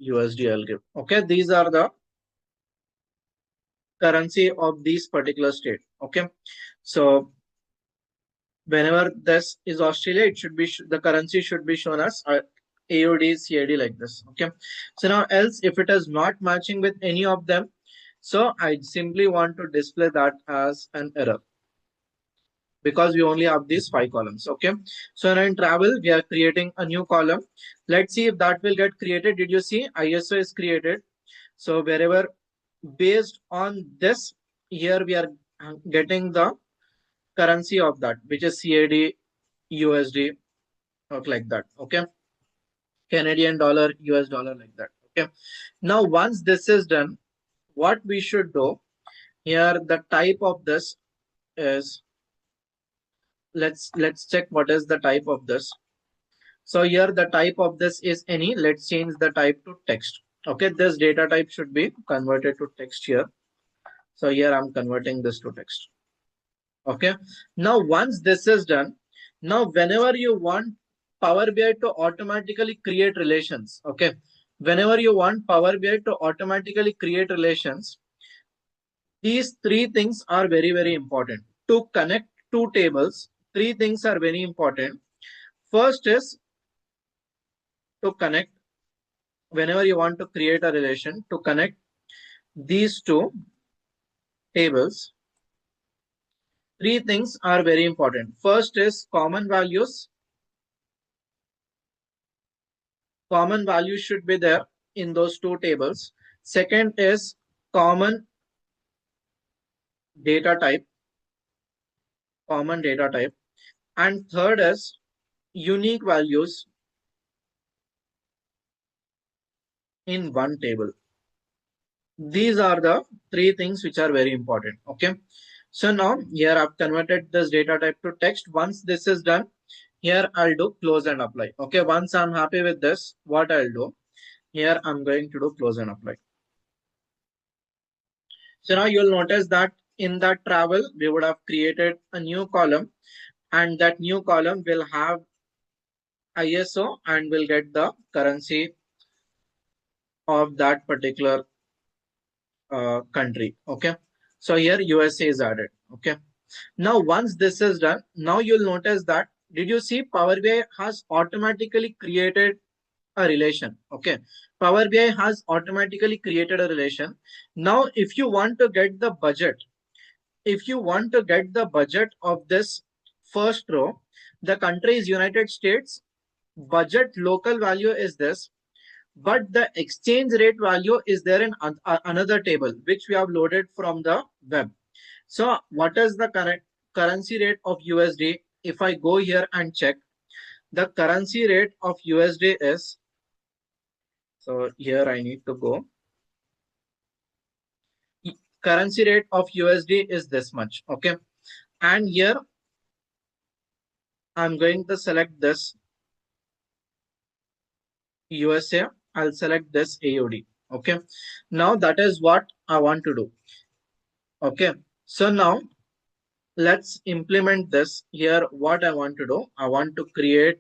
USD I'll give. Okay, these are the currency of these particular state. Okay, so whenever this is Australia, it should be the currency should be shown as AUD, CAD like this. Okay, so now else if it is not matching with any of them, so I simply want to display that as an error because we only have these 5 columns. Okay, so now in travel we are creating a new column. Let's see if that will get created. Did you see ISO is created? So wherever based on this, here we are getting the currency of that, which is CAD, USD, or like that. Okay, Canadian dollar, US dollar, like that. Okay, now once this is done, what we should do here, the type of this is, let's check what is the type of this. So here the type of this is any. Let's change the type to text. Okay, this data type should be converted to text here. So here I'm converting this to text. Okay, now once this is done, now whenever you want Power BI to automatically create relations, okay, whenever you want Power BI to automatically create relations, these three things are very important. To connect two tables, three things are very important. First is to connect, whenever you want to create a relation, to connect these two tables, three things are very important. First is common values. Common values should be there in those two tables. Second is common data type, common data type. And third is unique values in one table. These are the three things which are very important. Okay. So now here I've converted this data type to text. Once this is done, here I'll do close and apply. Okay. Once I'm happy with this, what I'll do here, I'm going to do close and apply. So now you'll notice that in that travel, we would have created a new column, and that new column will have ISO and will get the currency of that particular country. Okay. So here USA is added. Okay. Now once this is done, now you'll notice that, did you see Power BI has automatically created a relation? Okay. Power BI has automatically created a relation. Now if you want to get the budget, if you want to get the budget of this first row, the country is United States, budget local value is this, but the exchange rate value is there in another table which we have loaded from the web. So what is the correct currency rate of USD? If I go here and check, the currency rate of USD is, so here I need to go, currency rate of USD is this much. Okay, and here I'm going to select this USA, I'll select this AUD. Okay, now that is what I want to do. Okay, so now let's implement this here. What I want to do, I want to create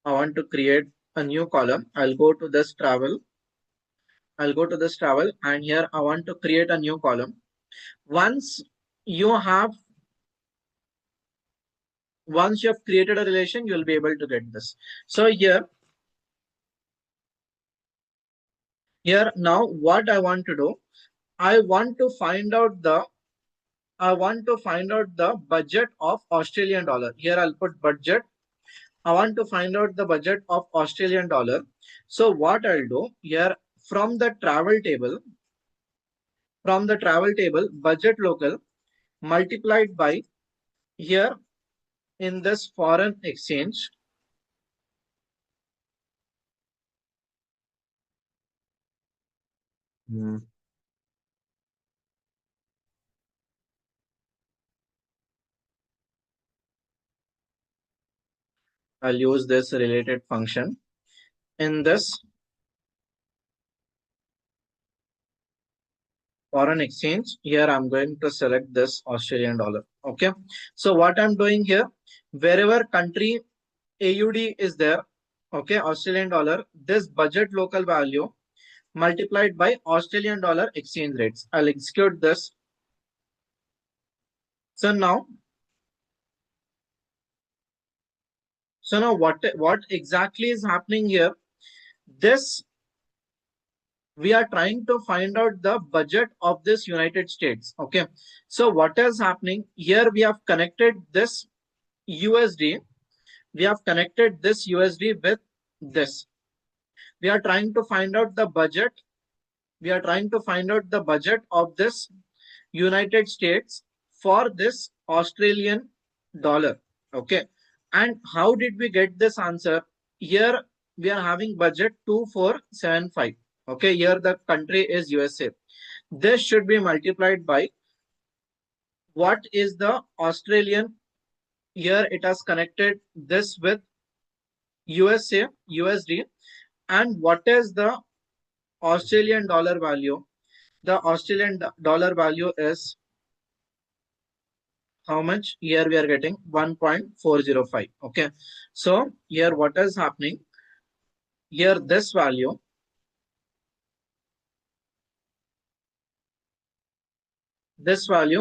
a new column. I'll go to this travel. I'll go to this travel, and here I want to create a new column. Once you have created a relation, you'll be able to get this. So here now what I want to do, I want to find out the budget of Australian dollar. Here I'll put budget. I want to find out the budget of Australian dollar. So what I'll do here, from the travel table, budget local, multiplied by here in this foreign exchange. Hmm. I'll use this related function. In this foreign exchange, here I'm going to select this Australian dollar. Okay. So what I'm doing here, wherever country AUD is there, okay, Australian dollar, this budget local value multiplied by Australian dollar exchange rates. I'll execute this. So now, what exactly is happening here? This we are trying to find out the budget of this United States. Okay. So what is happening here? We have connected this USD. We have connected this USD with this. We are trying to find out the budget. We are trying to find out the budget of this United States for this Australian dollar. Okay. And how did we get this answer? Here we are having budget 2475. Okay. Here the country is USA. This should be multiplied by what is the Australian. Here it has connected this with USA, USD. And what is the Australian dollar value? The Australian dollar value is how much? Here we are getting 1.405. Okay. So here what is happening? Here this value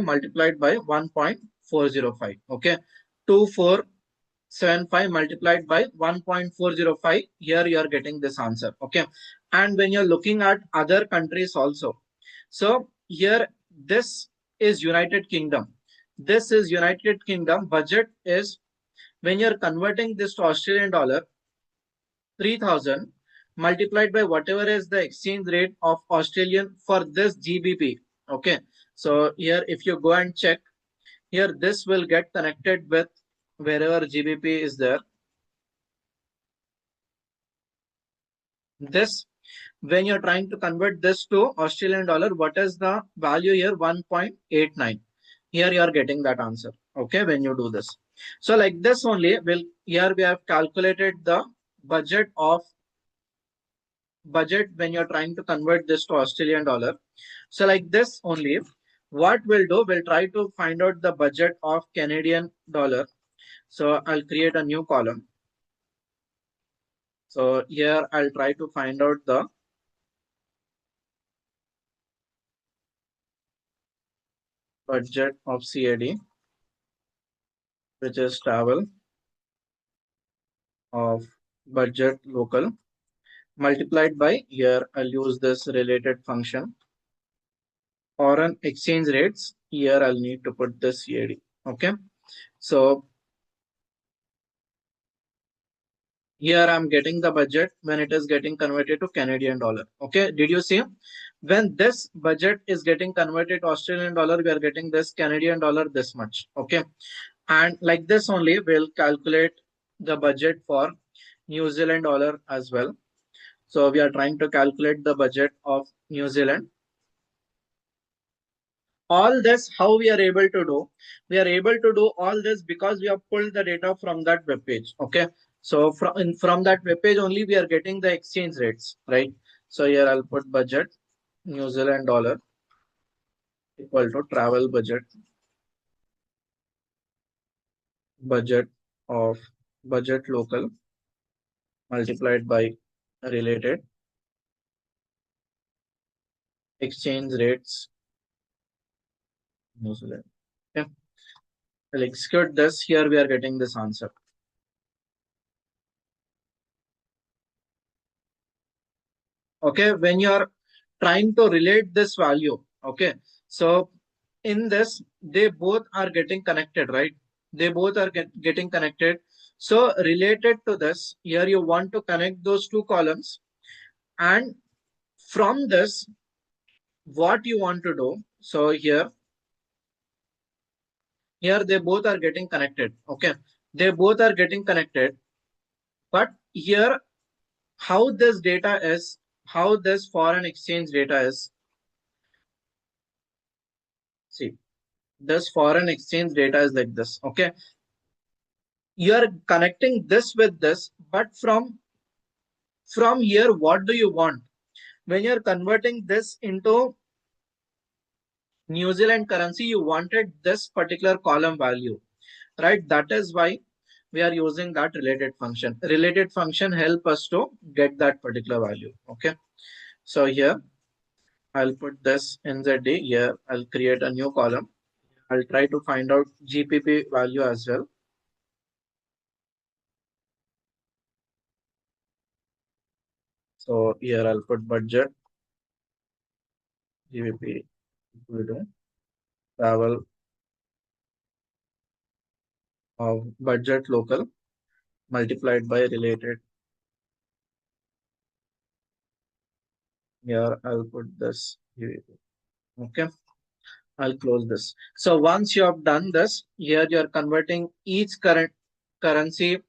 multiplied by 1.405. Okay. 2475 multiplied by 1.405. Here you are getting this answer. Okay. And when you're looking at other countries also. So here this is United Kingdom. This is United Kingdom. Budget is, when you're converting this to Australian dollar, 3000 multiplied by whatever is the exchange rate of Australian for this GBP. Okay. So here, if you go and check here, this will get connected with wherever GBP is there. This, when you're trying to convert this to Australian dollar, what is the value here? 1.89. Here you are getting that answer. Okay. When you do this. So like this only will, here we have calculated the budget of budget when you're trying to convert this to Australian dollar. So like this only, what we'll do, we'll try to find out the budget of Canadian dollar. So I'll create a new column. So here I'll try to find out the budget of CAD, which is travel of budget local multiplied by, here I'll use this related function, foreign exchange rates. Here I'll need to put this CAD. Okay. So here I'm getting the budget when it is getting converted to Canadian dollar. Okay. Did you see? When this budget is getting converted to Australian dollar, we are getting this Canadian dollar this much. Okay. And like this only, we'll calculate the budget for New Zealand dollar as well. So we are trying to calculate the budget of New Zealand. All this, how we are able to do? We are able to do all this because we have pulled the data from that web page. Okay. So from that web page only, we are getting the exchange rates, right? So here I'll put budget New Zealand dollar equal to travel budget of budget local multiplied by related exchange rates New Zealand. Okay. I'll execute this. Here we are getting this answer. Okay. When you are trying to relate this value, okay. So in this, they both are getting connected, right? They both are getting connected. So related to this, here you want to connect those two columns. And from this, what you want to do, so here Here they both are getting connected. Okay, they both are getting connected. But here, how this data is, how this foreign exchange data is, see, this foreign exchange data is like this. Okay, you are connecting this with this, but from here, what do you want? When you're converting this into New Zealand currency, you wanted this particular column value, right? That is why we are using that related function. Related function help us to get that particular value. Okay, so here I'll put this NZD. Here I'll create a new column. I'll try to find out GPP value as well. So here I'll put budget GBP equal to travel of budget local multiplied by related. Here I'll put this GBP. Okay, I'll close this. So once you have done this, here you're converting each current currency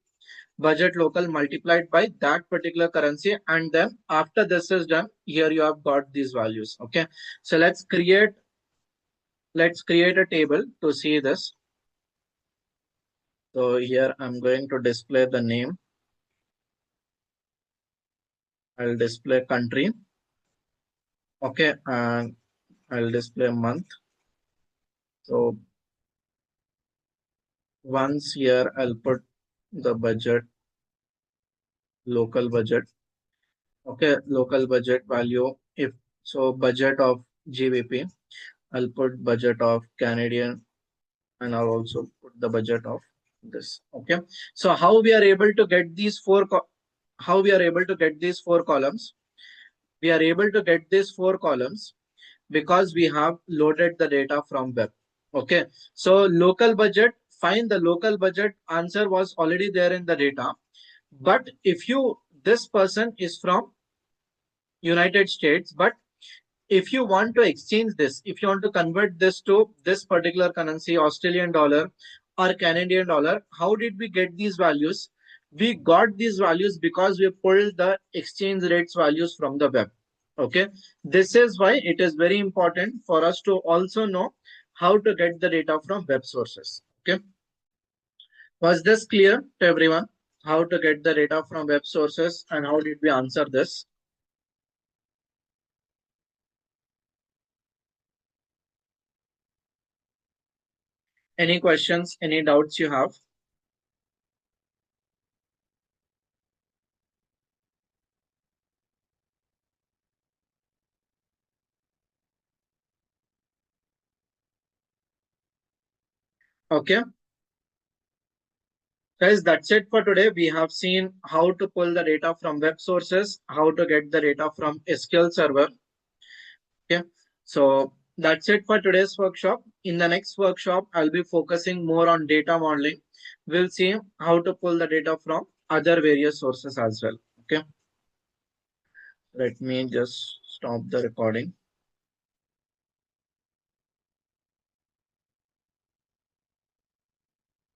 budget local multiplied by that particular currency, and then after this is done, here you have got these values. Okay, so let's create a table to see this. So here I'm going to display the name. I'll display country. Okay, and I'll display month. So once here I'll put the budget, local budget. Okay, local budget value. If so, budget of GBP. I'll put budget of Canadian, and I'll also put the budget of this. Okay, so how we are able to get these how we are able to get these four columns? We are able to get these four columns because we have loaded the data from web. Okay, so local budget, find the local budget answer was already there in the data. But if you, this person is from United States, but if you want to exchange this, if you want to convert this to this particular currency, Australian dollar or Canadian dollar, how did we get these values? We got these values because we pulled the exchange rates values from the web. Okay, this is why it is very important for us to also know how to get the data from web sources. Okay, was this clear to everyone? How to get the data from web sources and how did we answer this? Any questions, any doubts you have? Okay. Guys, that's it for today. We have seen how to pull the data from web sources, how to get the data from SQL Server. Okay, so that's it for today's workshop. In the next workshop, I'll be focusing more on data modeling. We'll see how to pull the data from other various sources as well. Okay, let me just stop the recording.